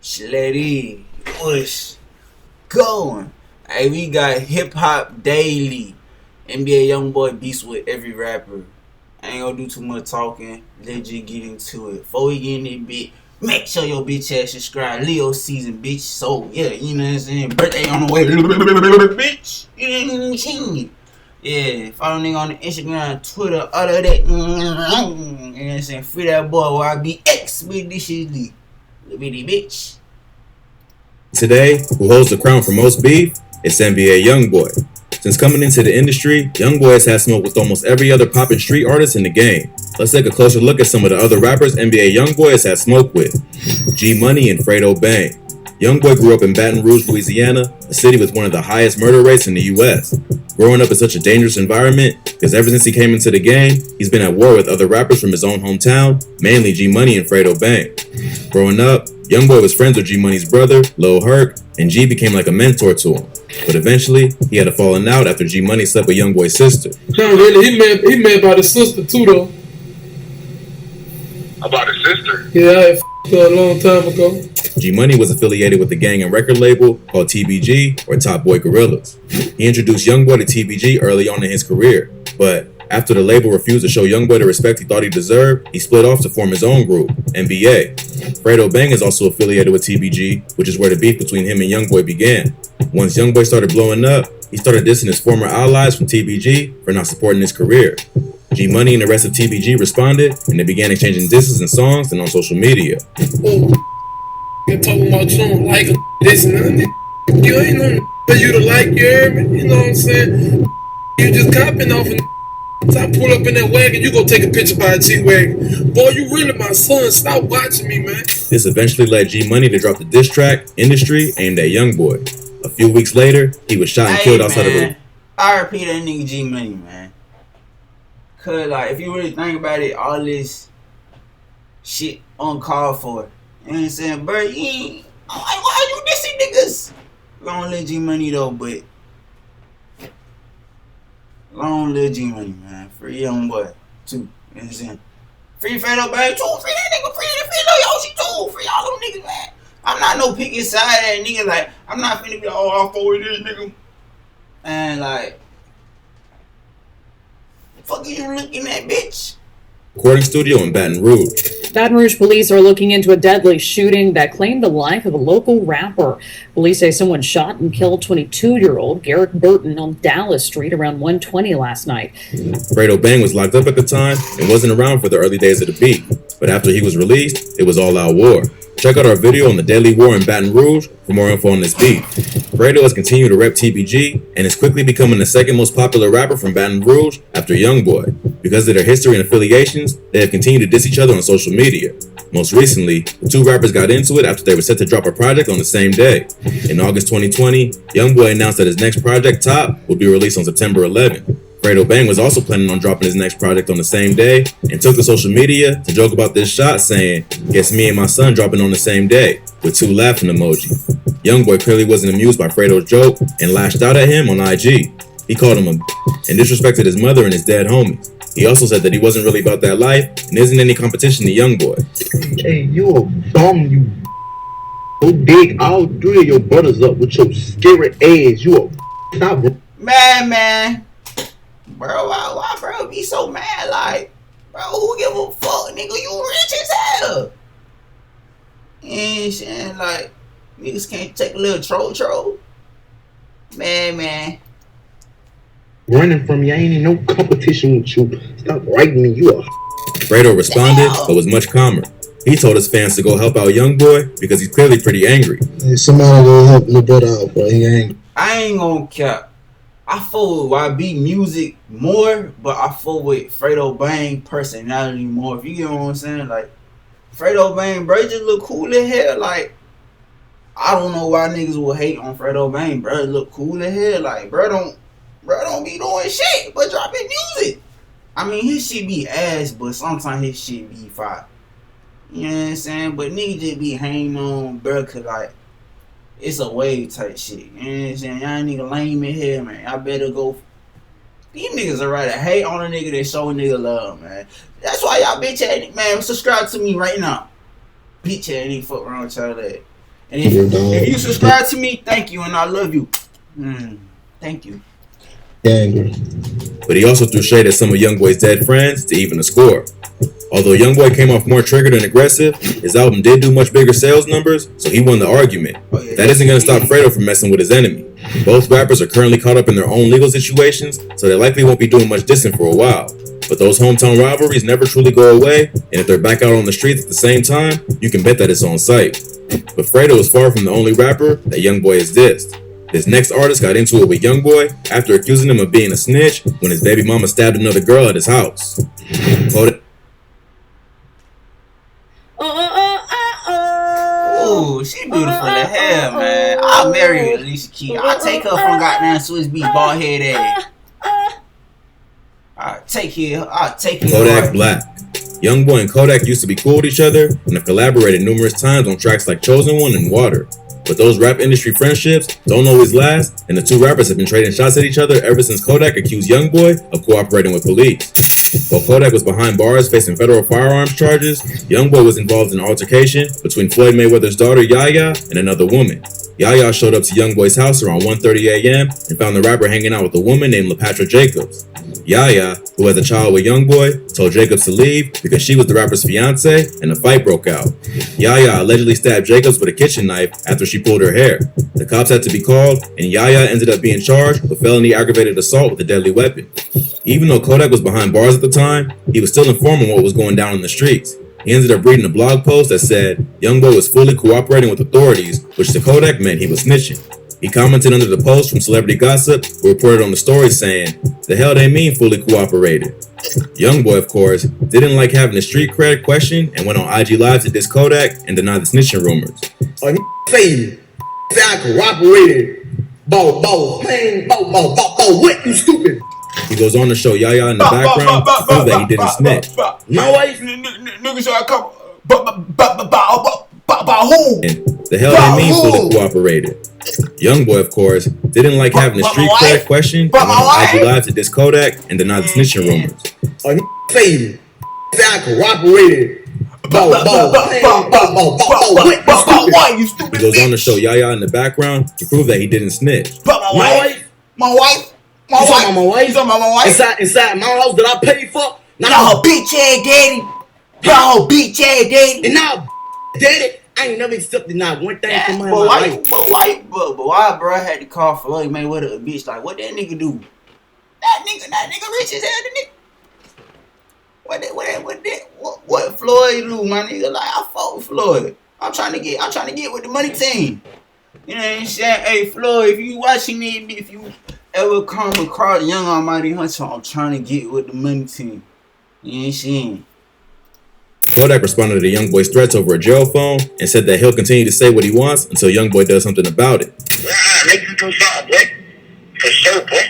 Sletty, what's going? Hey, we got Hip Hop Daily. NBA Youngboy beats with every rapper. I ain't gonna do too much talking. Let's just get into it. Before we get in this bit, make sure your bitch ass subscribe. Leo season, bitch. So, yeah, you know what I'm saying? Birthday on the way, bitch. You ain't seen it. Yeah, follow nigga on the Instagram, Twitter, all of that. You know what I'm saying? Free that boy while I be expeditiously. Bitty bitch. Today, who holds the crown for most beef? It's NBA Youngboy. Since coming into the industry, Youngboy has had smoke with almost every other poppin' street artist in the game. Let's take a closer look at some of the other rappers NBA Youngboy has had smoke with. G Money and Fredo Bang. Youngboy grew up in Baton Rouge, Louisiana, a city with one of the highest murder rates in the US. Growing up in such a dangerous environment, because ever since he came into the game, he's been at war with other rappers from his own hometown, mainly G Money and Fredo Bang. Growing up, Youngboy was friends with G Money's brother, Lil Herc, and G became like a mentor to him. But eventually, he had a falling out after G Money slept with Youngboy's sister. No, really, he mad about his sister too, though. About his sister? Yeah, I had f***ed her a long time ago. G Money was affiliated with the gang and record label called TBG, or Top Boy Gorillas. He introduced Youngboy to TBG early on in his career, but after the label refused to show Youngboy the respect he thought he deserved, he split off to form his own group, NBA. Fredo Bang is also affiliated with TBG, which is where the beef between him and Youngboy began. Once Youngboy started blowing up, he started dissing his former allies from TBG for not supporting his career. G Money and the rest of TBG responded, and they began exchanging disses and songs and on social media. Oh, you're talking about you don't like this and that. You ain't no for you to like, you hear me? You know what I'm saying? You just copping off and I pull up in that wagon, you go take a picture by a G-Wagon. Boy, you really my son. Stop watching me, man. This eventually led G Money to drop the diss track, Industry, aimed at Youngboy. A few weeks later, he was shot and killed outside of a... I repeat that nigga G Money, man. Cause, like, if you really think about it, all this shit uncalled for. You know what I'm saying? Bro, you ain't... Why you dissing niggas? Long live G Money, though, but... Long live G Money, man. Free Youngboy, too. You know what I'm saying? Free Fredo Bang, too. Free that nigga. Free Lil Yoshi, too. Free all them niggas, man. I'm not no picky side that nigga. Like, I'm not finna be all for this nigga. And, like... Fuck are you looking at, bitch? recording studio in Baton Rouge. Baton Rouge police are looking into a deadly shooting that claimed the life of a local rapper. Police say someone shot and killed 22-year-old Garrett Burton on Dallas Street around 1:20 last night. Fredo Bang was locked up at the time and wasn't around for the early days of the beat. But after he was released, it was all-out war. Check out our video on the deadly war in Baton Rouge for more info on this beat. Fredo has continued to rep TBG and is quickly becoming the second most popular rapper from Baton Rouge after Youngboy. Because of their history and affiliations, they have continued to diss each other on social media. Most recently, the two rappers got into it after they were set to drop a project on the same day. In August 2020, Youngboy announced that his next project, Top, would be released on September 11th. Fredo Bang was also planning on dropping his next project on the same day and took to social media to joke about this shot, saying, "Guess me and my son dropping on the same day," with two laughing emoji. Youngboy clearly wasn't amused by Fredo's joke and lashed out at him on IG. He called him a and disrespected his mother and his dead homies. He also said that he wasn't really about that life and isn't any competition to Youngboy. Hey, you a bum, you. Go dig all three of your brothers up with your scary ass. You a stop. Man. Bro, why bro be so mad? Like, bro, who give a fuck, nigga? You rich as hell. And shit, like, niggas can't take a little troll. Man. Running from you, I ain't in no competition with you. Stop writing me, you a. Fredo responded, but was much calmer. He told his fans to go help out Youngboy because he's clearly pretty angry. Hey, somebody go help little brother out, bro. He ain't. I ain't gonna cap. I fuck with YB music more, but I fuck with Fredo Bang personality more. If you get what I'm saying, like Fredo Bang, bro, just look cool as hell. Like, I don't know why niggas will hate on Fredo Bang, bro. Look cool as hell. Like, bro don't be doing shit but dropping music. I mean, his shit be ass, but sometimes his shit be fire. You know what I'm saying? But niggas just be hanging on, bro, cause like it's a wave type shit. You know what I'm saying? Y'all nigga lame in here, man. I better go. These niggas are right to hate on a nigga that show a nigga love, man. That's why y'all bitch ass, man, subscribe to me right now. Bitch ass nigga fuck around with y'all that. And Yeah, dog. if you subscribe to me, thank you, and I love you. Thank you. Angry. But he also threw shade at some of Youngboy's dead friends to even the score. Although Youngboy came off more triggered and aggressive, his album did do much bigger sales numbers, so he won the argument. But that isn't going to stop Fredo from messing with his enemy. Both rappers are currently caught up in their own legal situations, so they likely won't be doing much dissing for a while. But those hometown rivalries never truly go away, and if they're back out on the streets at the same time, you can bet that it's on site. But Fredo is far from the only rapper that Youngboy has dissed. This next artist got into it with Youngboy after accusing him of being a snitch when his baby mama stabbed another girl at his house. Ooh, she beautiful as hell, man. I'll marry Alicia Keys. I'll take her from goddamn Swiss Beach, bald head ass. I'll take her. Kodak Black. Youngboy and Kodak used to be cool with each other and have collaborated numerous times on tracks like Chosen One and Water. But those rap industry friendships don't always last, and the two rappers have been trading shots at each other ever since Kodak accused Youngboy of cooperating with police. While Kodak was behind bars facing federal firearms charges, Youngboy was involved in an altercation between Floyd Mayweather's daughter Yaya and another woman. Yaya showed up to Youngboy's house around 1:30 a.m. and found the rapper hanging out with a woman named LaPatra Jacobs. Yaya, who has a child with Youngboy, told Jacobs to leave because she was the rapper's fiance, and a fight broke out. Yaya allegedly stabbed Jacobs with a kitchen knife after she pulled her hair. The cops had to be called, and Yaya ended up being charged with felony aggravated assault with a deadly weapon. Even though Kodak was behind bars at the time, he was still informing what was going down in the streets. He ended up reading a blog post that said Youngboy was fully cooperating with authorities, which to Kodak meant he was snitching. He commented under the post from Celebrity Gossip, who reported on the story saying, "The hell they mean fully cooperated?" Youngboy, of course, didn't like having the street cred questioned and went on IG Live to diss Kodak and deny the snitching rumors. Say I cooperated. What, you stupid? He goes on to show Yaya in the background to prove that he didn't snitch. My wife? Niggas I come. Who? And the hell they mean fully cooperated? Youngboy, of course, didn't like having the street cred questioned and went on IG Live to diss Kodak and deny the snitching rumors. Say I cooperated. You stupid. He goes on to show Yaya in the background to prove that he didn't snitch. My wife? You talking about my wife? Inside my house that I paid for? Not her bitch ass daddy. Her bitch ass daddy. And now, daddy, I ain't never accepted not one thing from my life. life. But why, bro, I had to call Floyd Mayweather a bitch? Like, what that nigga do? That nigga rich as hell, the nigga. What Floyd do, my nigga? Like, I fought with Floyd. I'm trying to get with the money team. You know what I'm saying? Hey, Floyd, if you watching me, if you ever come across Young Almighty Hunter, I'm trying to get with the money team. You know what I'm saying? Kodak responded to Youngboy's threats over a jail phone and said that he'll continue to say what he wants until Youngboy does something about it. I make you do something, boy. For sure, boy.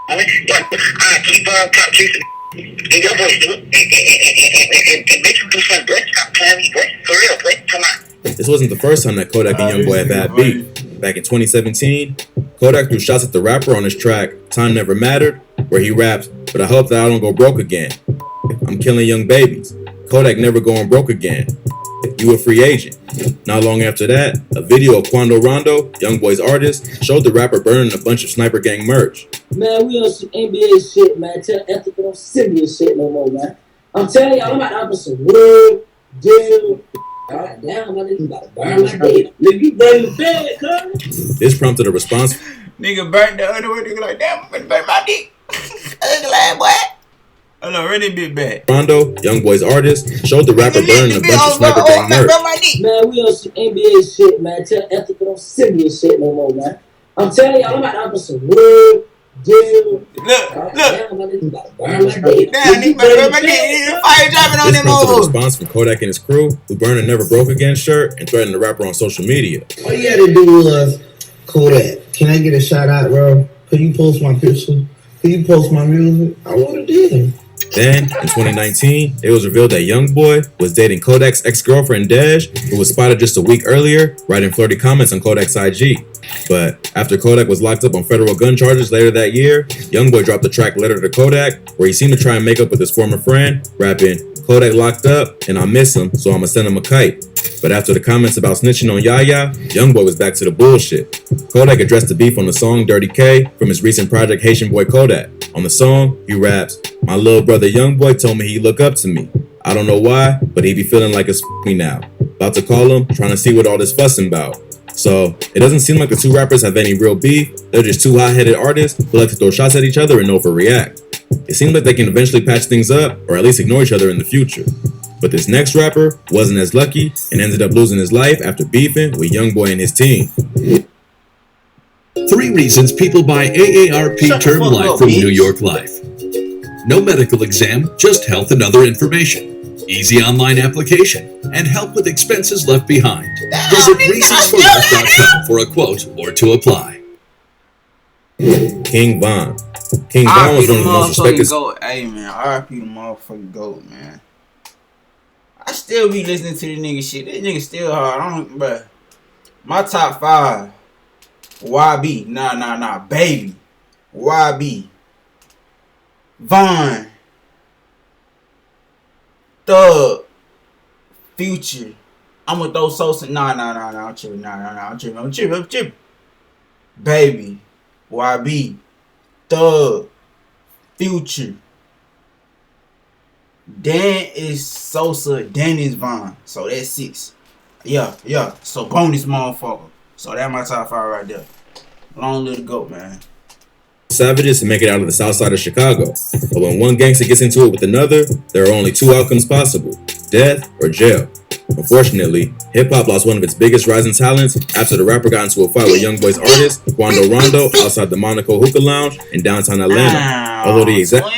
I keep on top chasing and your voice, dude. And make you do something, boy. Stop playing me, boy. For real, boy. Come on. This wasn't the first time that Kodak and Youngboy have had beef. Back in 2017, Kodak threw shots at the rapper on his track Time Never Mattered, where he raps, "But I hope that I don't go broke again. I'm killing young babies. Kodak never going broke again. You a free agent." Not long after that, a video of Quando Rondo, Youngboy's artist, showed the rapper burning a bunch of Sniper Gang merch. Man, we on some NBA shit, man. Tell Ethical don't send me this shit no more, man. I'm telling y'all, I'm about to offer some real deal. God damn, my nigga, you about to burn my day. Nigga, you burn the bed, cuz. This prompted a response. Nigga burnt the other one. Nigga like, damn, I'm gonna burn my dick. Ugly ass boy. I know, really big bad. Rondo, Youngboy's artist, showed the rapper burning a bunch of Sniper Gang merch. Man, we on some NBA shit, man. Tell Ethical don't send me this shit no more, man. I'm telling y'all, I'm about to offer some real deal. Look. Damn, my nigga, you about to burn my day. Damn, nigga, burn my dick. Fire dropping on This them prompted a hoes. response from Kodak and his crew, who burned a Never Broke Again shirt and threatened the rapper on social media. All you had to do was, Kodak, can I get a shout out, bro? Could you post my picture? Could you post my music? I want to do it. Then, in 2019, it was revealed that Youngboy was dating Kodak's ex-girlfriend Dej, who was spotted just a week earlier writing flirty comments on Kodak's IG. But after Kodak was locked up on federal gun charges later that year, Youngboy dropped the track Letter to Kodak, where he seemed to try and make up with his former friend, rapping, Kodak locked up, and I miss him, so I'ma send him a kite. But after the comments about snitching on Yaya, Youngboy was back to the bullshit. Kodak addressed the beef on the song Dirty K from his recent project Haitian Boy Kodak. On the song, he raps, "My little brother Youngboy told me he look up to me. I don't know why, but he be feeling like it's me now. About to call him, trying to see what all this fussing about." So, it doesn't seem like the two rappers have any real beef. They're just two hot-headed artists who like to throw shots at each other and overreact. It seems like they can eventually patch things up, or at least ignore each other in the future. But this next rapper wasn't as lucky and ended up losing his life after beefing with Youngboy and his team. 3 reasons people buy AARP Shut the Term fuck Life up, from bitch. New York Life. No medical exam, just health and other information. Easy online application, and help with expenses left behind. Visit reasonsforlife.com for a quote or to apply. King Von. King Von R.I.P. was the one of the most motherfucking respected. GOAT. Hey, man. R.I.P. the motherfucking GOAT, man. I still be listening to this nigga shit. This nigga still hard. Bruh. My top 5. YB. Nah. Baby. YB. Von. Thug. Future. I'm gonna throw Sosa. Nah. I'm tripping. I'm tripping. Baby. YB. Thug. Future. Dan is Sosa. Dan is Von. So that's 6. Yeah. So bonus motherfucker. So that's my top 5 right there. Long live the GOAT, man. Savages to make it out of the south side of Chicago. But when one gangster gets into it with another, there are only 2 outcomes possible: death or jail. Unfortunately, hip-hop lost one of its biggest rising talents after the rapper got into a fight with Youngboy's artist, Quando Rondo, outside the Monaco Hookah Lounge in downtown Atlanta. Although the exact...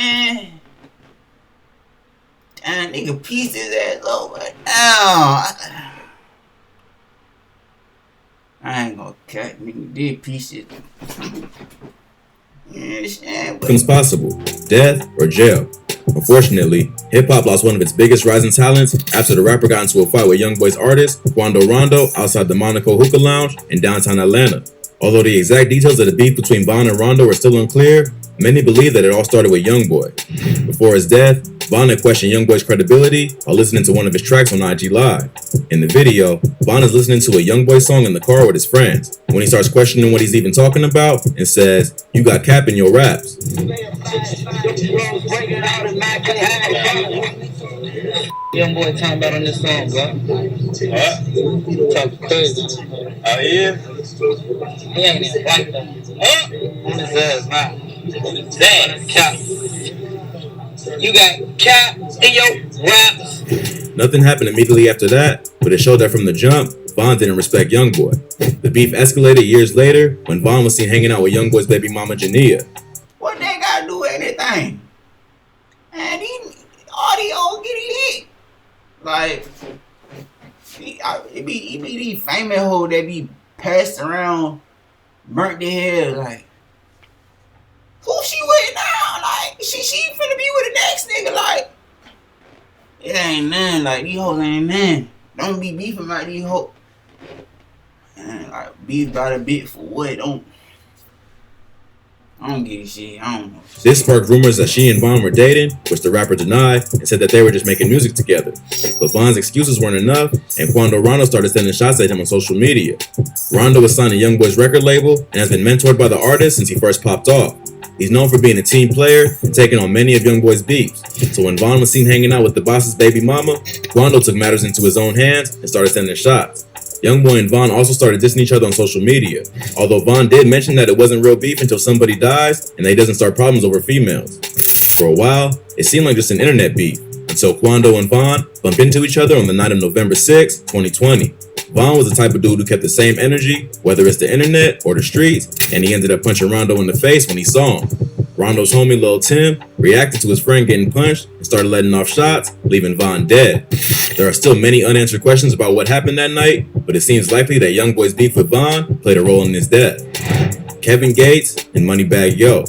Damn, nigga pieced his ass over. Ow. I ain't gonna cut. Nigga did piece it. outcomes possible: death or jail. Unfortunately, hip-hop lost one of its biggest rising talents after the rapper got into a fight with Youngboy's artist, Quando Rondo, outside the Monaco Hookah Lounge in downtown Atlanta. Although the exact details of the beef between Von and Rondo are still unclear, many believe that it all started with Youngboy. Before his death, Von had questioned Youngboy's credibility while listening to one of his tracks on IG Live. In the video, Von is listening to a Youngboy song in the car with his friends, when he starts questioning what he's even talking about and says, "You got cap in your raps." Youngboy talking about on this song, bro. What? Talk crazy. Oh, yeah? He ain't even like that. On his ass now. Damn, cap. You got cap in your raps. Nothing happened immediately after that, but it showed that from the jump, Von didn't respect Youngboy. The beef escalated years later when Von was seen hanging out with Youngboy's baby mama Jania. What they gotta do with anything? And these audio get hit. Like, it be these famous hoes that be passed around, burnt the hair. Like, who she with now? Like, she finna be with the next nigga. Like, it ain't none. Like, these hoes ain't none. Don't be beefing about these hoes. Man, like, beef about a bit for what? I don't get shit. I don't know. This sparked rumors that she and Von were dating, which the rapper denied and said that they were just making music together. But Von's excuses weren't enough, and Quando Rondo started sending shots at him on social media. Rondo was signed to Youngboy's record label and has been mentored by the artist since he first popped off. He's known for being a team player and taking on many of Youngboy's beefs. So when Von was seen hanging out with the boss's baby mama, Quando took matters into his own hands and started sending shots. Youngboy and Von also started dissing each other on social media, although Von did mention that it wasn't real beef until somebody dies and that he doesn't start problems over females. For a while, it seemed like just an internet beef, until Quando and Von bumped into each other on the night of November 6, 2020. Von was the type of dude who kept the same energy, whether it's the internet or the streets, and he ended up punching Rondo in the face when he saw him. Rondo's homie Lil Tim reacted to his friend getting punched and started letting off shots, leaving Von dead. There are still many unanswered questions about what happened that night, but it seems likely that Youngboy's beef with Von played a role in his death. Kevin Gates and Moneybagg Yo.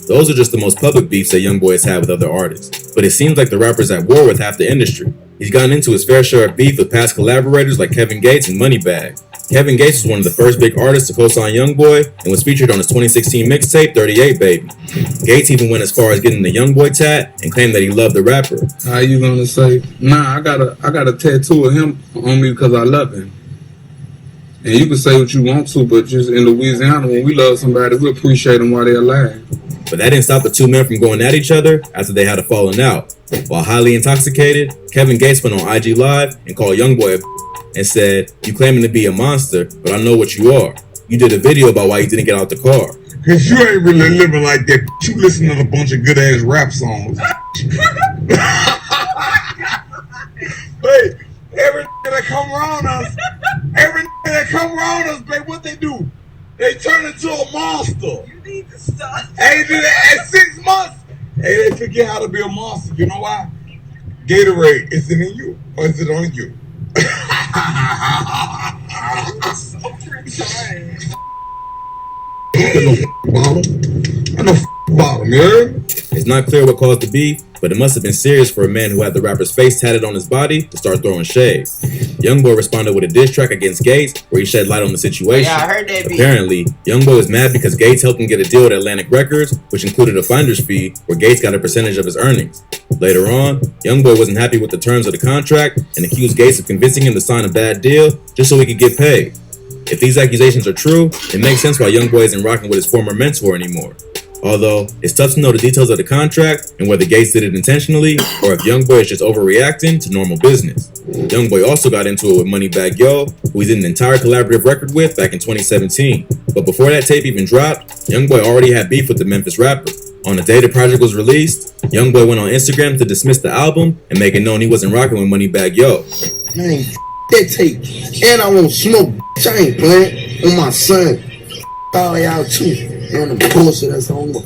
Those are just the most public beefs that Youngboy has had with other artists, but it seems like the rapper's at war with half the industry. He's gotten into his fair share of beef with past collaborators like Kevin Gates and Moneybagg. Kevin Gates was one of the first big artists to co-sign Youngboy and was featured on his 2016 mixtape 38 Baby. Gates even went as far as getting the Youngboy tat and claimed that he loved the rapper. How you gonna say, nah, I got a tattoo of him on me because I love him. And you can say what you want to, but just in Louisiana, when we love somebody, we appreciate them while they're alive. But that didn't stop the two men from going at each other after they had a falling out. While highly intoxicated, Kevin Gates went on IG Live and called Youngboy a and said, "You claiming to be a monster, but I know what you are. You did a video about why you didn't get out the car." Cause you ain't really living like that. You listen to a bunch of good ass rap songs. Hey, every that come around us, babe, what they do? They turn into a monster. You need to stop. Hey, at 6 months, hey, they forget how to be a monster. You know why? Gatorade, is it in you or is it on you? So I know bottom, yeah? It's not clear what caused the beef, but it must have been serious for a man who had the rapper's face tatted on his body to start throwing shade. Youngboy responded with a diss track against Gates where he shed light on the situation. Yeah, I heard that beat. Apparently, Youngboy was mad because Gates helped him get a deal with Atlantic Records, which included a finder's fee where Gates got a percentage of his earnings. Later on, Youngboy wasn't happy with the terms of the contract and accused Gates of convincing him to sign a bad deal just so he could get paid. If these accusations are true, it makes sense why Youngboy isn't rocking with his former mentor anymore. Although, it's tough to know the details of the contract and whether Gates did it intentionally or if Youngboy is just overreacting to normal business. Youngboy also got into it with Moneybagg Yo, who he did an entire collaborative record with back in 2017. But before that tape even dropped, Youngboy already had beef with the Memphis rapper. On the day the project was released, Youngboy went on Instagram to dismiss the album and make it known he wasn't rocking with Moneybagg Yo. Man, that tape. And I won't smoke. I ain't playing on my son. All y'all too. And the bullshit that's on me.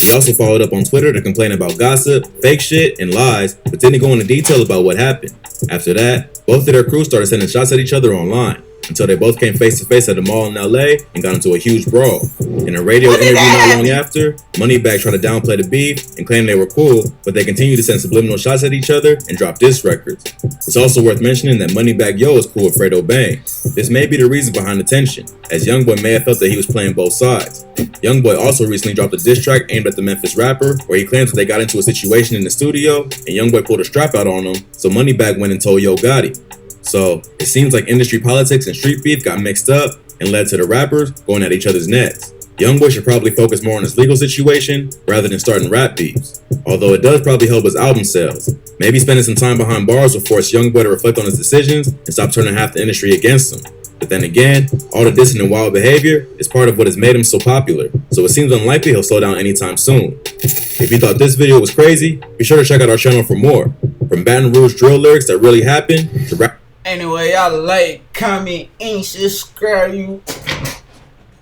He also followed up on Twitter to complain about gossip, fake shit, and lies, but didn't go into detail about what happened. After that, both of their crews started sending shots at each other online, until they both came face to face at a mall in LA and got into a huge brawl. In a radio interview not long after, Moneybagg tried to downplay the beef and claimed they were cool, but they continued to send subliminal shots at each other and drop diss records. It's also worth mentioning that Moneybagg Yo is cool with Fredo Bang. This may be the reason behind the tension, as Youngboy may have felt that he was playing both sides. Youngboy also recently dropped a diss track aimed at the Memphis rapper, where he claims that they got into a situation in the studio and Youngboy pulled a strap out on him, so Moneybagg went and told Yo Gotti. So, it seems like industry politics and street beef got mixed up and led to the rappers going at each other's necks. Youngboy should probably focus more on his legal situation rather than starting rap beefs. Although it does probably help his album sales. Maybe spending some time behind bars will force Youngboy to reflect on his decisions and stop turning half the industry against him. But then again, all the dissing and wild behavior is part of what has made him so popular, so it seems unlikely he'll slow down anytime soon. If you thought this video was crazy, be sure to check out our channel for more. From Baton Rouge drill lyrics that really happened to rap. Anyway, y'all like, comment, and subscribe. You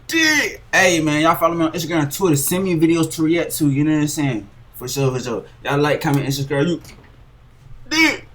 dig? Hey man, y'all follow me on Instagram and Twitter. Send me videos to react to. You know what I'm saying? For sure, for sure. Y'all like, comment, and subscribe. You dig?